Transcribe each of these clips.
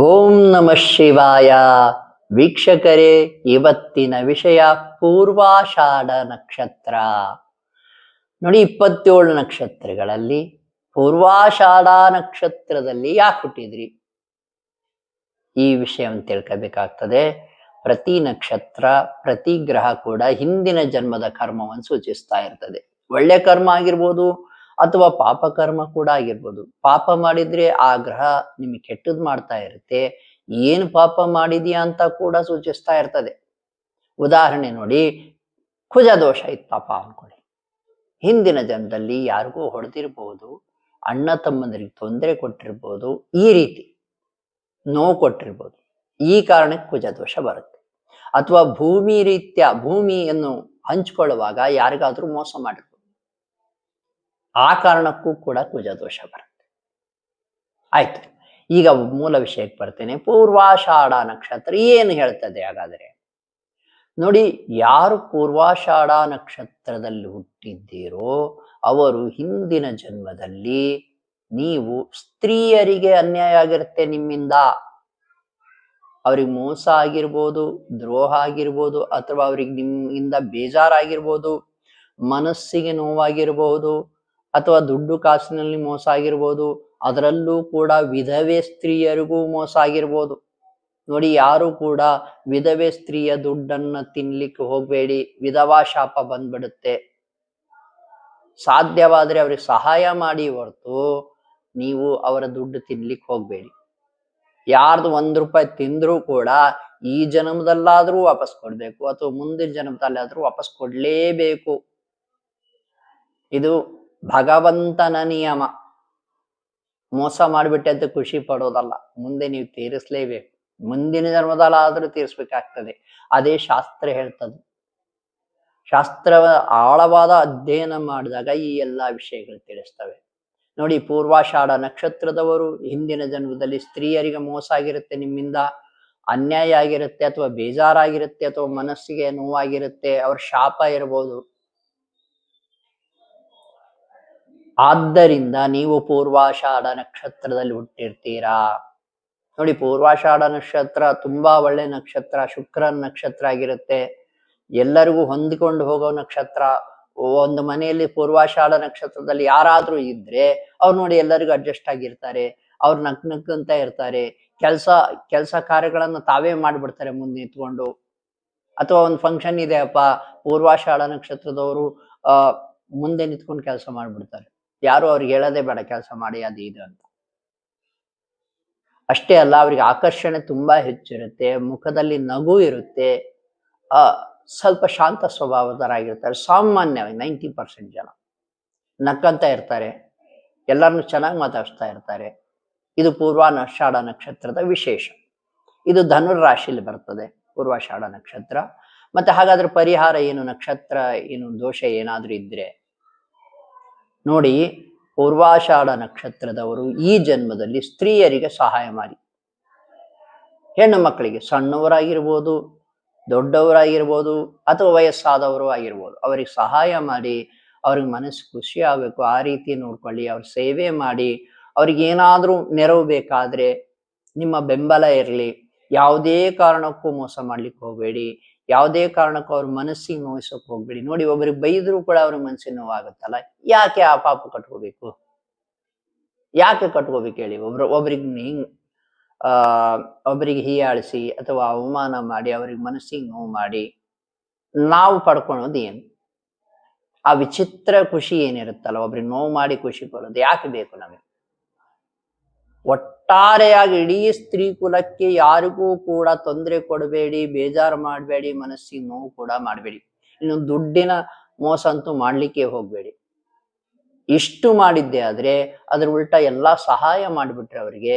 ಓಂ ನಮಃ ಶಿವಾಯ. ವೀಕ್ಷಕರೇ, ಇವತ್ತಿನ ವಿಷಯ ಪೂರ್ವಾಷಾಢ ನಕ್ಷತ್ರ. ನೋಡಿ, 27 ನಕ್ಷತ್ರಗಳಲ್ಲಿ ಪೂರ್ವಾಷಾಢ ನಕ್ಷತ್ರದಲ್ಲಿ ಯಾಕೆ ಹುಟ್ಟಿದ್ರಿ, ಈ ವಿಷಯವನ್ನು ತಿಳ್ಕೋಬೇಕಾಗ್ತದೆ. ಪ್ರತಿ ನಕ್ಷತ್ರ, ಪ್ರತಿ ಗ್ರಹ ಕೂಡ ಹಿಂದಿನ ಜನ್ಮದ ಕರ್ಮವನ್ನು ಸೂಚಿಸ್ತಾ ಇರ್ತದೆ. ಒಳ್ಳೆ ಕರ್ಮ ಆಗಿರ್ಬೋದು ಅಥವಾ ಪಾಪ ಕರ್ಮ ಕೂಡ ಆಗಿರ್ಬೋದು. ಪಾಪ ಮಾಡಿದ್ರೆ ಆ ಗ್ರಹ ನಿಮಗೆ ಕೆಟ್ಟದ್ ಮಾಡ್ತಾ ಇರುತ್ತೆ. ಏನು ಪಾಪ ಮಾಡಿದ್ಯಾ ಅಂತ ಕೂಡ ಸೂಚಿಸ್ತಾ ಇರ್ತದೆ. ಉದಾಹರಣೆ ನೋಡಿ, ಕುಜ ದೋಷ ಇತ್ತಪ್ಪ ಅನ್ಕೊಳ್ಳಿ. ಹಿಂದಿನ ಜನ್ಮದಲ್ಲಿ ಯಾರಿಗೂ ಹೊಡೆದಿರ್ಬೋದು, ಅಣ್ಣ ತಮ್ಮಂದರಿಗೆ ತೊಂದರೆ ಕೊಟ್ಟಿರ್ಬೋದು, ಈ ರೀತಿ ನೋವು ಕೊಟ್ಟಿರ್ಬೋದು. ಈ ಕಾರಣಕ್ಕೆ ಕುಜ ದೋಷ ಬರುತ್ತೆ. ಅಥವಾ ಭೂಮಿಯನ್ನು ಹಂಚ್ಕೊಳ್ಳುವಾಗ ಯಾರಿಗಾದ್ರೂ ಮೋಸ ಮಾಡಿರ್ಬೋದು, ಆ ಕಾರಣಕ್ಕೂ ಕೂಡ ಕುಜ ದೋಷ ಬರುತ್ತೆ. ಆಯ್ತು, ಈಗ ಮೂಲ ವಿಷಯಕ್ಕೆ ಬರ್ತೇನೆ. ಪೂರ್ವಾಷಾಢ ನಕ್ಷತ್ರ ಏನು ಹೇಳ್ತದೆ ಹಾಗಾದರೆ? ನೋಡಿ, ಯಾರು ಪೂರ್ವಾಷಾಢ ನಕ್ಷತ್ರದಲ್ಲಿ ಹುಟ್ಟಿದ್ದೀರೋ ಅವರು ಹಿಂದಿನ ಜನ್ಮದಲ್ಲಿ ನೀವು ಸ್ತ್ರೀಯರಿಗೆ ಅನ್ಯಾಯ ಆಗಿರುತ್ತೆ. ನಿಮ್ಮಿಂದ ಅವ್ರಿಗೆ ಮೋಸ ಆಗಿರ್ಬೋದು, ದ್ರೋಹ ಆಗಿರ್ಬೋದು, ಅಥವಾ ಅವ್ರಿಗೆ ನಿಮ್ಮಿಂದ ಬೇಜಾರಾಗಿರ್ಬೋದು, ಮನಸ್ಸಿಗೆ ನೋವಾಗಿರ್ಬೋದು, ಅಥವಾ ದುಡ್ಡು ಕಾಸಿನಲ್ಲಿ ಮೋಸ ಆಗಿರ್ಬೋದು. ಅದರಲ್ಲೂ ಕೂಡ ವಿಧವೆ ಸ್ತ್ರೀಯರಿಗೂ ಮೋಸ ಆಗಿರ್ಬೋದು. ನೋಡಿ, ಯಾರು ಕೂಡ ವಿಧವೆ ಸ್ತ್ರೀಯ ದುಡ್ಡನ್ನ ತಿನ್ಲಿಕ್ಕೆ ಹೋಗ್ಬೇಡಿ, ವಿಧವಾ ಶಾಪ ಬಂದ್ಬಿಡುತ್ತೆ. ಸಾಧ್ಯವಾದ್ರೆ ಅವ್ರಿಗೆ ಸಹಾಯ ಮಾಡಿ ಹೊರತು ನೀವು ಅವರ ದುಡ್ಡು ತಿನ್ಲಿಕ್ಕೆ ಹೋಗ್ಬೇಡಿ. ಯಾರ್ದು ₹1 ತಿಂದ್ರೂ ಕೂಡ ಈ ಜನ್ಮದಲ್ಲಾದ್ರೂ ವಾಪಸ್ ಕೊಡ್ಬೇಕು, ಅಥವಾ ಮುಂದಿನ ಜನ್ಮದಲ್ಲಾದ್ರೂ ವಾಪಸ್ ಕೊಡ್ಲೇಬೇಕು. ಇದು ಭಗವಂತನ ನಿಯಮ. ಮೋಸ ಮಾಡಿಬಿಟ್ಟೆ ಅಂತ ಖುಷಿ ಪಡೋದಲ್ಲ, ಮುಂದೆ ನೀವು ತೀರಿಸ್ಲೇಬೇಕು. ಮುಂದಿನ ಜನ್ಮದಲ್ಲಾದ್ರೂ ತೀರಿಸ್ಬೇಕಾಗ್ತದೆ. ಅದೇ ಶಾಸ್ತ್ರ ಹೇಳ್ತದೆ. ಶಾಸ್ತ್ರ ಆಳವಾದ ಅಧ್ಯಯನ ಮಾಡಿದಾಗ ಈ ಎಲ್ಲಾ ವಿಷಯಗಳು ತಿಳಿಸ್ತವೆ. ನೋಡಿ, ಪೂರ್ವಾಷಾಢ ನಕ್ಷತ್ರದವರು ಹಿಂದಿನ ಜನ್ಮದಲ್ಲಿ ಸ್ತ್ರೀಯರಿಗೆ ಮೋಸ ಆಗಿರುತ್ತೆ, ನಿಮ್ಮಿಂದ ಅನ್ಯಾಯ ಆಗಿರುತ್ತೆ, ಅಥವಾ ಬೇಜಾರಾಗಿರುತ್ತೆ, ಅಥವಾ ಮನಸ್ಸಿಗೆ ನೋವಾಗಿರುತ್ತೆ, ಅವ್ರ ಶಾಪ ಇರಬಹುದು. ಆದ್ದರಿಂದ ನೀವು ಪೂರ್ವಾಷಾಢ ನಕ್ಷತ್ರದಲ್ಲಿ ಹುಟ್ಟಿರ್ತೀರಾ. ನೋಡಿ, ಪೂರ್ವಾಷಾಢ ನಕ್ಷತ್ರ ತುಂಬಾ ಒಳ್ಳೆ ನಕ್ಷತ್ರ, ಶುಕ್ರನ ನಕ್ಷತ್ರ ಆಗಿರುತ್ತೆ. ಎಲ್ಲರಿಗೂ ಹೊಂದಿಕೊಂಡು ಹೋಗೋ ನಕ್ಷತ್ರ. ಒಂದು ಮನೆಯಲ್ಲಿ ಪೂರ್ವಾಷಾಢ ನಕ್ಷತ್ರದಲ್ಲಿ ಯಾರಾದ್ರೂ ಇದ್ರೆ ಅವ್ರು ನೋಡಿ ಎಲ್ಲರಿಗೂ ಅಡ್ಜಸ್ಟ್ ಆಗಿರ್ತಾರೆ. ಅವ್ರು ನಕ್ನಕ್ಕಂತ ಇರ್ತಾರೆ. ಕೆಲಸ ಕಾರ್ಯಗಳನ್ನ ತಾವೇ ಮಾಡ್ಬಿಡ್ತಾರೆ ಮುಂದೆ ನಿಂತ್ಕೊಂಡು. ಅಥವಾ ಒಂದು ಫಂಕ್ಷನ್ ಇದೆಯಪ್ಪ, ಪೂರ್ವಾಷಾಢ ನಕ್ಷತ್ರದವರು ಮುಂದೆ ನಿಂತ್ಕೊಂಡು ಕೆಲಸ ಮಾಡ್ಬಿಡ್ತಾರೆ. ಯಾರು ಅವ್ರಿಗೆ ಹೇಳೋದೇ ಬೇಡ ಕೆಲಸ ಮಾಡಿ ಅದು ಇದು ಅಂತ. ಅಷ್ಟೇ ಅಲ್ಲ, ಅವ್ರಿಗೆ ಆಕರ್ಷಣೆ ತುಂಬಾ ಹೆಚ್ಚಿರುತ್ತೆ, ಮುಖದಲ್ಲಿ ನಗು ಇರುತ್ತೆ, ಸ್ವಲ್ಪ ಶಾಂತ ಸ್ವಭಾವದರಾಗಿರ್ತಾರೆ. ಸಾಮಾನ್ಯವಾಗಿ 90% ಜನ ನಕ್ಕಂತ ಇರ್ತಾರೆ, ಎಲ್ಲರನ್ನು ಚೆನ್ನಾಗಿ ಮಾತಾಡಿಸ್ತಾ ಇರ್ತಾರೆ. ಇದು ಪೂರ್ವಾಷಾಢ ನಕ್ಷತ್ರದ ವಿಶೇಷ. ಇದು ಧನುರ್ ರಾಶಿಯಲ್ಲಿ ಬರ್ತದೆ ಪೂರ್ವಾಷಾಢ ನಕ್ಷತ್ರ. ಮತ್ತೆ ಹಾಗಾದ್ರೆ ಪರಿಹಾರ ಏನು? ನಕ್ಷತ್ರ ಏನು ದೋಷ ಏನಾದ್ರೂ ಇದ್ರೆ ನೋಡಿ, ಪೂರ್ವಾಷಾಢ ನಕ್ಷತ್ರದವರು ಈ ಜನ್ಮದಲ್ಲಿ ಸ್ತ್ರೀಯರಿಗೆ ಸಹಾಯ ಮಾಡಿ. ಹೆಣ್ಣು ಮಕ್ಕಳಿಗೆ, ಸಣ್ಣವರಾಗಿರ್ಬೋದು, ದೊಡ್ಡವರಾಗಿರ್ಬೋದು, ಅಥವಾ ವಯಸ್ಸಾದವರು ಆಗಿರ್ಬೋದು, ಅವರಿಗೆ ಸಹಾಯ ಮಾಡಿ. ಅವ್ರಿಗೆ ಮನಸ್ಸು ಖುಷಿ ಆಗ್ಬೇಕು, ಆ ರೀತಿ ನೋಡ್ಕೊಳ್ಳಿ. ಅವ್ರ ಸೇವೆ ಮಾಡಿ. ಅವ್ರಿಗೆ ಏನಾದ್ರೂ ನೆರವು ಬೇಕಾದ್ರೆ ನಿಮ್ಮ ಬೆಂಬಲ ಇರಲಿ. ಯಾವುದೇ ಕಾರಣಕ್ಕೂ ಮೋಸ ಮಾಡ್ಲಿಕ್ಕೆ ಹೋಗ್ಬೇಡಿ. ಯಾವುದೇ ಕಾರಣಕ್ಕೂ ಅವ್ರ ಮನಸ್ಸಿಗೆ ನೋಯಿಸೋಕೆ ಹೋಗ್ಬೇಡಿ. ನೋಡಿ, ಒಬ್ರಿಗೆ ಬೈದ್ರು ಕೂಡ ಅವ್ರ ಮನಸ್ಸಿಗೆ ನೋವಾಗುತ್ತಲ್ಲ, ಯಾಕೆ ಆ ಪಾಪ ಕಟ್ಕೋಬೇಕು? ಯಾಕೆ ಕಟ್ಕೋಬೇಕು ಹೇಳಿ? ಒಬ್ರಿಗೆ ಹೀಯಾಳಿಸಿ ಅಥವಾ ಅವಮಾನ ಮಾಡಿ ಅವ್ರಿಗೆ ಮನಸ್ಸಿಗೆ ನೋವು ಮಾಡಿ ನಾವು ಪಡ್ಕೊಳೋದು ಏನು? ಆ ವಿಚಿತ್ರ ಖುಷಿ ಏನಿರುತ್ತಲ್ಲ, ಒಬ್ರಿಗೆ ನೋವು ಮಾಡಿ ಖುಷಿ ಪಡೋದು ಯಾಕೆ ಬೇಕು ನಮಗೆ? ಒಟ್ಟಾರೆಯಾಗಿ ಇಡೀ ಸ್ತ್ರೀ ಕುಲಕ್ಕೆ ಯಾರಿಗೂ ಕೂಡ ತೊಂದರೆ ಕೊಡಬೇಡಿ, ಬೇಜಾರು ಮಾಡಬೇಡಿ, ಮನಸ್ಸಿಗೆ ನೋವು ಕೂಡ ಮಾಡಬೇಡಿ. ಇನ್ನು ದುಡ್ಡಿನ ಮೋಸ ಅಂತೂ ಮಾಡ್ಲಿಕ್ಕೆ ಹೋಗ್ಬೇಡಿ. ಇಷ್ಟು ಮಾಡಿದ್ದೆ ಆದ್ರೆ ಅದ್ರ ಉಲ್ಟಾ ಎಲ್ಲಾ ಸಹಾಯ ಮಾಡಿಬಿಟ್ರೆ ಅವರಿಗೆ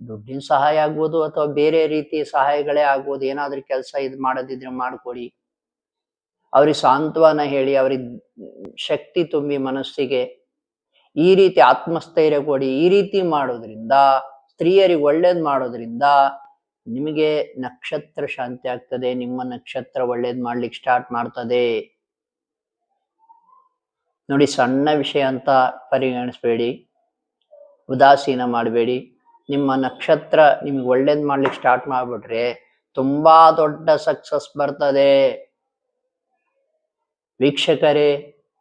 ದುಡ್ಡಿನ ಸಹಾಯ ಆಗ್ಬೋದು, ಅಥವಾ ಬೇರೆ ರೀತಿ ಸಹಾಯಗಳೇ ಆಗ್ಬೋದು. ಏನಾದ್ರೂ ಕೆಲಸ ಇದು ಮಾಡೋದಿದ್ರೆ ಮಾಡ್ಕೊಡಿ. ಅವ್ರಿಗೆ ಸಾಂತ್ವನ ಹೇಳಿ, ಅವ್ರಿಗೆ ಶಕ್ತಿ ತುಂಬಿ ಮನಸ್ಸಿಗೆ ಈ ರೀತಿ ಆತ್ಮಸ್ಥೈರ್ಯ ಕೊಡಿ. ಈ ರೀತಿ ಮಾಡೋದ್ರಿಂದ, ಸ್ತ್ರೀಯರಿಗೆ ಒಳ್ಳೇದ್ ಮಾಡೋದ್ರಿಂದ ನಿಮಗೆ ನಕ್ಷತ್ರ ಶಾಂತಿ ಆಗ್ತದೆ. ನಿಮ್ಮ ನಕ್ಷತ್ರ ಒಳ್ಳೇದ್ ಮಾಡ್ಲಿಕ್ಕೆ ಸ್ಟಾರ್ಟ್ ಮಾಡ್ತದೆ. ನೋಡಿ, ಸಣ್ಣ ವಿಷಯ ಅಂತ ಪರಿಗಣಿಸ್ಬೇಡಿ, ಉದಾಸೀನ ಮಾಡಬೇಡಿ. ನಿಮ್ಮ ನಕ್ಷತ್ರ ನಿಮ್ಗೆ ಒಳ್ಳೇದ್ ಮಾಡ್ಲಿಕ್ಕೆ ಸ್ಟಾರ್ಟ್ ಮಾಡ್ಬಿಟ್ರೆ ತುಂಬಾ ದೊಡ್ಡ ಸಕ್ಸಸ್ ಬರ್ತದೆ. ವೀಕ್ಷಕರೇ,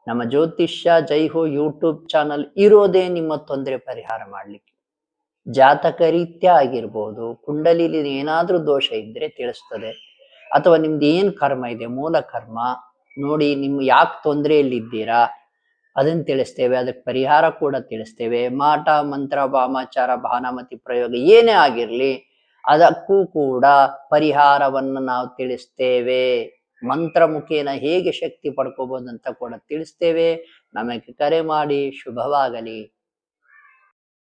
ನಮ್ಮ ಜ್ಯೋತಿಷ್ಯ ಜೈಹೋ ಯೂಟ್ಯೂಬ್ ಚಾನಲ್ ಇರೋದೇ ನಿಮ್ಮ ತೊಂದರೆ ಪರಿಹಾರ ಮಾಡ್ಲಿಕ್ಕೆ. ಜಾತಕ ರೀತ್ಯ ಆಗಿರ್ಬೋದು, ಕುಂಡಲಿಲಿ ಏನಾದ್ರೂ ದೋಷ ಇದ್ರೆ ತಿಳಿಸ್ತದೆ, ಅಥವಾ ನಿಮ್ದು ಏನ್ ಕರ್ಮ ಇದೆ, ಮೂಲ ಕರ್ಮ ನೋಡಿ, ನಿಮ್ಗೆ ಯಾಕೆ ತೊಂದರೆಯಲ್ಲಿದ್ದೀರಾ ಅದನ್ನ ತಿಳಿಸ್ತೇವೆ, ಅದಕ್ಕೆ ಪರಿಹಾರ ಕೂಡ ತಿಳಿಸ್ತೇವೆ. ಮಾಟ ಮಂತ್ರ ವಾಮಾಚಾರ ಭಾನಾಮತಿ ಪ್ರಯೋಗ ಏನೇ ಆಗಿರ್ಲಿ ಅದಕ್ಕೂ ಕೂಡ ಪರಿಹಾರವನ್ನು ನಾವು ತಿಳಿಸ್ತೇವೆ. ಮಂತ್ರ ಮುಖೇನ ಹೇಗೆ ಶಕ್ತಿ ಪಡ್ಕೋಬಹುದು ಅಂತ ಕೂಡ ತಿಳಿಸ್ತೇವೆ. ನಮಗೆ ಕರೆ ಮಾಡಿ. ಶುಭವಾಗಲಿ.